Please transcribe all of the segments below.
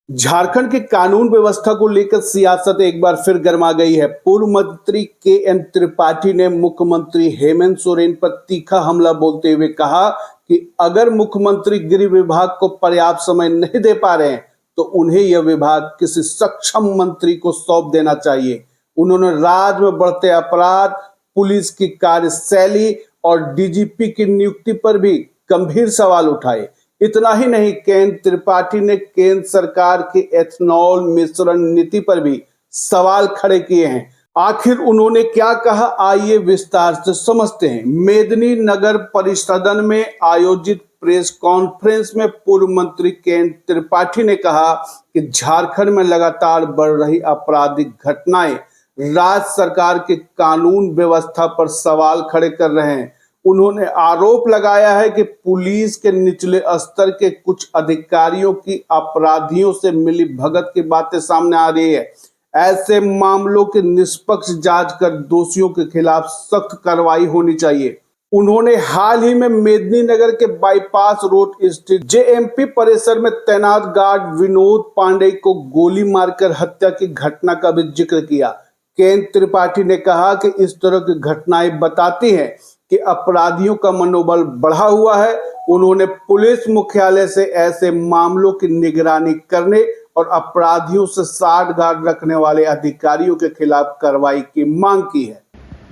झारखंड की कानून व्यवस्था को लेकर सियासत एक बार फिर गर्मा गई है। पूर्व मंत्री के.एन. त्रिपाठी ने मुख्यमंत्री हेमंत सोरेन पर तीखा हमला बोलते हुए कहा कि अगर मुख्यमंत्री गृह विभाग को पर्याप्त समय नहीं दे पा रहे हैं तो उन्हें यह विभाग किसी सक्षम मंत्री को सौंप देना चाहिए। उन्होंने राज्य में बढ़ते अपराध, पुलिस की कार्यशैली और डीजीपी की नियुक्ति पर भी गंभीर सवाल उठाए। इतना ही नहीं, के.एन. त्रिपाठी ने केंद्र सरकार की एथेनॉल मिश्रण नीति पर भी सवाल खड़े किए हैं। आखिर उन्होंने क्या कहा, आइए विस्तार से समझते हैं। मेदिनीनगर परिसदन में आयोजित प्रेस कॉन्फ्रेंस में पूर्व मंत्री के.एन. त्रिपाठी ने कहा कि झारखंड में लगातार बढ़ रही आपराधिक घटनाएं राज्य सरकार के कानून व्यवस्था पर सवाल खड़े कर रहे हैं। उन्होंने आरोप लगाया है कि पुलिस के निचले स्तर के कुछ अधिकारियों की अपराधियों से मिली भगत की बातें सामने आ रही है। ऐसे मामलों की निष्पक्ष जांच कर दोषियों के खिलाफ सख्त कार्रवाई होनी चाहिए। उन्होंने हाल ही में मेदिनीनगर के बाईपास रोड स्थित जेएमपी परिसर में तैनात गार्ड विनोद पांडे को गोली मारकर हत्या की घटना का भी जिक्र किया। के.एन. त्रिपाठी ने कहा कि इस तरह की घटनाएं बताती हैं कि अपराधियों का मनोबल बढ़ा हुआ है। उन्होंने पुलिस मुख्यालय से ऐसे मामलों की निगरानी करने और अपराधियों से साठगांठ रखने वाले अधिकारियों के खिलाफ कार्रवाई की मांग की है।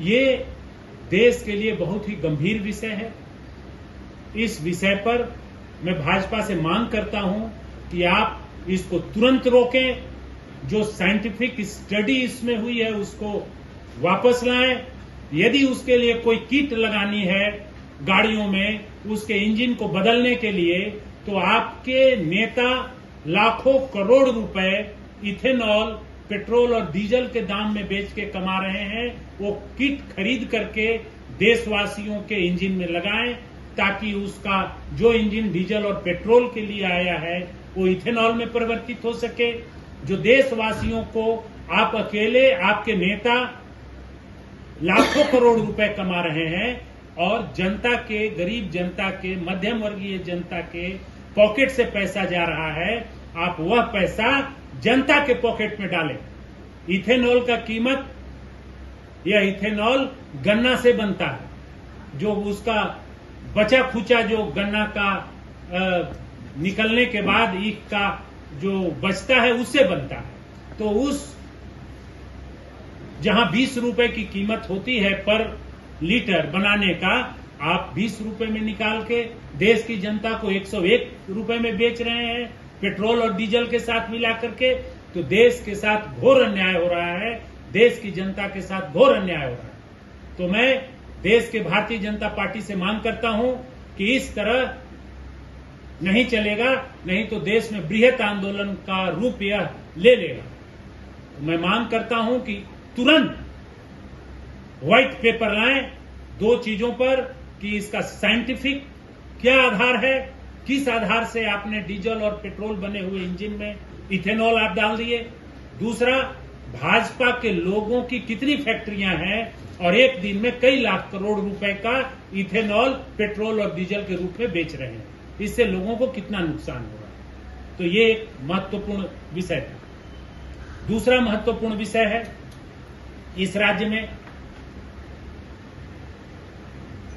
ये देश के लिए बहुत ही गंभीर विषय है। इस विषय पर मैं भाजपा से मांग करता हूं कि आप इसको तुरंत रोकें। जो साइंटिफिक स्टडी इसमें हुई है उसको वापस लाएं। यदि उसके लिए कोई किट लगानी है गाड़ियों में, उसके इंजन को बदलने के लिए, तो आपके नेता लाखों करोड़ रुपए इथेनॉल, पेट्रोल और डीजल के दाम में बेच के कमा रहे हैं। वो किट खरीद करके देशवासियों के इंजन में लगाएं ताकि उसका जो इंजन डीजल और पेट्रोल के लिए आया है वो इथेनॉल में परिवर्तित हो सके। जो देशवासियों को आप अकेले, आपके नेता लाखों करोड़ रुपए कमा रहे हैं और जनता के, गरीब जनता के, मध्यम वर्गीय जनता के पॉकेट से पैसा जा रहा है, आप वह पैसा जनता के पॉकेट में डालें। इथेनॉल का कीमत, यह इथेनॉल गन्ना से बनता है। जो उसका बचा खुचा जो गन्ना का निकलने के बाद ईख का जो बचता है उससे बनता है। तो उस जहां 20 रुपए की कीमत होती है पर लीटर बनाने का, आप 20 रुपए में निकाल के देश की जनता को 101 रुपए में बेच रहे हैं पेट्रोल और डीजल के साथ मिला करके। तो देश के साथ घोर अन्याय हो रहा है, देश की जनता के साथ घोर अन्याय हो रहा है। तो मैं देश के भारतीय जनता पार्टी से मांग करता हूं कि इस तरह नहीं चलेगा, नहीं तो देश में बृहत आंदोलन का रूप यह ले लेगा। तो मैं मांग करता हूं कि तुरंत व्हाइट पेपर लाएं दो चीजों पर कि इसका साइंटिफिक क्या आधार है, किस आधार से आपने डीजल और पेट्रोल बने हुए इंजन में इथेनॉल आप डाल दिए। दूसरा, भाजपा के लोगों की कितनी फैक्ट्रियां हैं और एक दिन में कई लाख करोड़ रुपए का इथेनॉल, पेट्रोल और डीजल के रूप में बेच रहे हैं। इससे लोगों को कितना नुकसान हो रहा है। तो ये एक महत्वपूर्ण विषय था। दूसरा महत्वपूर्ण विषय है, इस राज्य में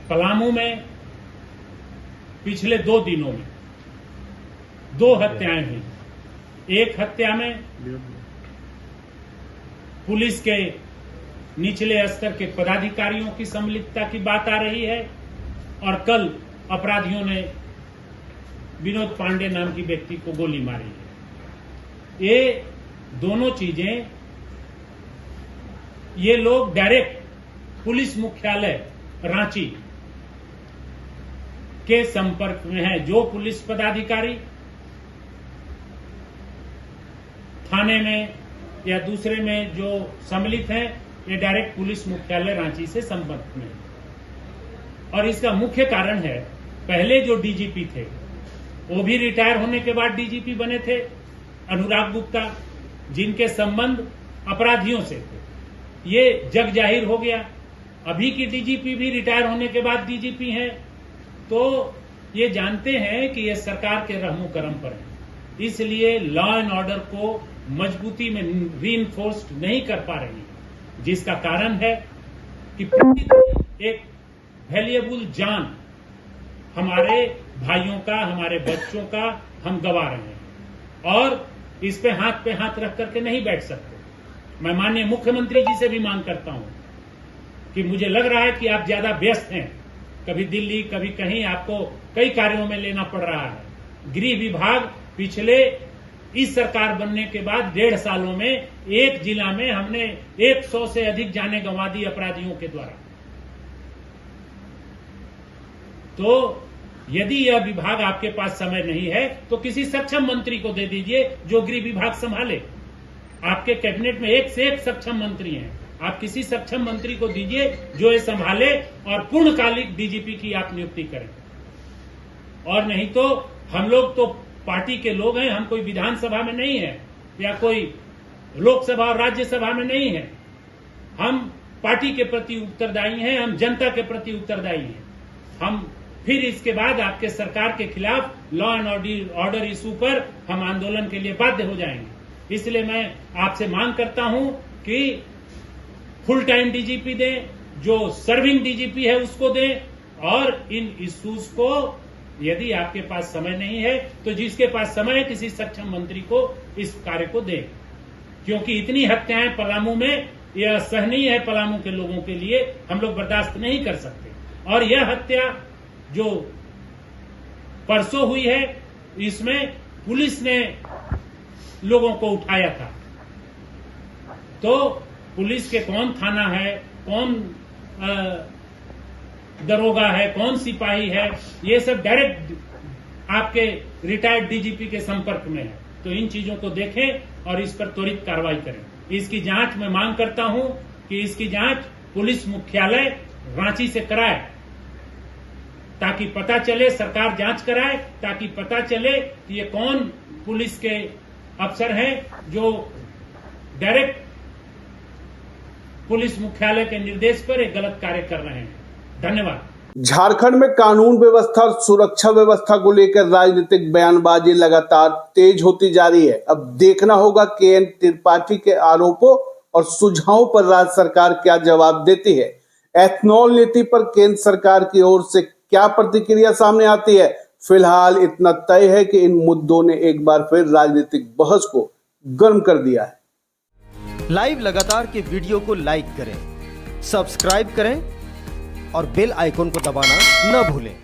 पलामू में पिछले 2 दिनों में 2 हत्याएं हुई। एक हत्या में पुलिस के निचले स्तर के पदाधिकारियों की सम्मिलितता की बात आ रही है और कल अपराधियों ने विनोद पांडे नाम की व्यक्ति को गोली मारी है। ये दोनों चीजें, ये लोग डायरेक्ट पुलिस मुख्यालय रांची के संपर्क में हैं। जो पुलिस पदाधिकारी थाने में या दूसरे में जो सम्मिलित हैं, ये डायरेक्ट पुलिस मुख्यालय रांची से संपर्क में। और इसका मुख्य कारण है, पहले जो डीजीपी थे वो भी रिटायर होने के बाद डीजीपी बने थे, अनुराग गुप्ता, जिनके संबंध अपराधियों से थे। ये जग जाहिर हो गया। अभी की डीजीपी भी रिटायर होने के बाद डीजीपी हैं। तो ये जानते हैं कि ये सरकार के रहमो करम पर है। इसलिए लॉ एंड ऑर्डर को मजबूती में रीइंफोर्स्ड नहीं कर पा रही, जिसका कारण है कि प्रतिदिन एक वैल्यूएबल जान हमारे भाइयों का, हमारे बच्चों का हम गंवा रहे हैं और इस पे हाथ रख करके नहीं बैठ सकते। मैं माननीय मुख्यमंत्री जी से भी मांग करता हूं कि मुझे लग रहा है कि आप ज्यादा व्यस्त हैं, कभी दिल्ली कभी कहीं, आपको कई कार्यों में लेना पड़ रहा है। गृह विभाग पिछले इस सरकार बनने के बाद 1.5 सालों में एक जिला में हमने 100 से अधिक जाने गंवा दी अपराधियों के द्वारा। तो यदि यह विभाग आपके पास समय नहीं है तो किसी सक्षम मंत्री को दे दीजिए जो गृह विभाग संभाले। आपके कैबिनेट में एक से एक सक्षम मंत्री हैं, आप किसी सक्षम मंत्री को दीजिए जो ये संभाले और पूर्णकालिक डीजीपी की आप नियुक्ति करें। और नहीं तो हम लोग तो पार्टी के लोग हैं, हम कोई विधानसभा में नहीं है या कोई लोकसभा और राज्यसभा में नहीं है। हम पार्टी के प्रति उत्तरदायी हैं, हम जनता के प्रति उत्तरदायी हैं। हम फिर इसके बाद आपके सरकार के खिलाफ लॉ एंड ऑर्डर इशू पर हम आंदोलन के लिए बाध्य हो जाएंगे। इसलिए मैं आपसे मांग करता हूं कि फुल टाइम डीजीपी दें, जो सर्विंग डीजीपी है उसको दें और इन इश्यूज को यदि आपके पास समय नहीं है तो जिसके पास समय है किसी सक्षम मंत्री को इस कार्य को दें, क्योंकि इतनी हत्याएं पलामू में यह असहनीय है। पलामू के लोगों के लिए हम लोग बर्दाश्त नहीं कर सकते। और यह हत्या जो परसों हुई है इसमें पुलिस ने लोगों को उठाया था, तो पुलिस के कौन थाना है, कौन दरोगा है, कौन सिपाही है, ये सब डायरेक्ट आपके रिटायर्ड डीजीपी के संपर्क में है। तो इन चीजों को देखें और इस पर त्वरित कार्रवाई करें। इसकी जांच मैं मांग करता हूं कि इसकी जांच पुलिस मुख्यालय रांची से कराए ताकि पता चले, सरकार जांच कराए ताकि पता चले कि ये कौन पुलिस के अफसर हैं जो डायरेक्ट पुलिस मुख्यालय के निर्देश पर एक गलत कार्य कर रहे हैं। धन्यवाद। झारखंड में कानून व्यवस्था और सुरक्षा व्यवस्था को लेकर राजनीतिक बयानबाजी लगातार तेज होती जा रही है। अब देखना होगा KN त्रिपाठी के आरोपों और सुझावों पर राज्य सरकार क्या जवाब देती है। एथनॉल नीति पर केंद्र सरकार की ओर से क्या प्रतिक्रिया सामने आती है। फिलहाल इतना तय है कि इन मुद्दों ने एक बार फिर राजनीतिक बहस को गर्म कर दिया है। लाइव लगातार के वीडियो को लाइक करें, सब्सक्राइब करें और बेल आइकॉन को दबाना न भूलें।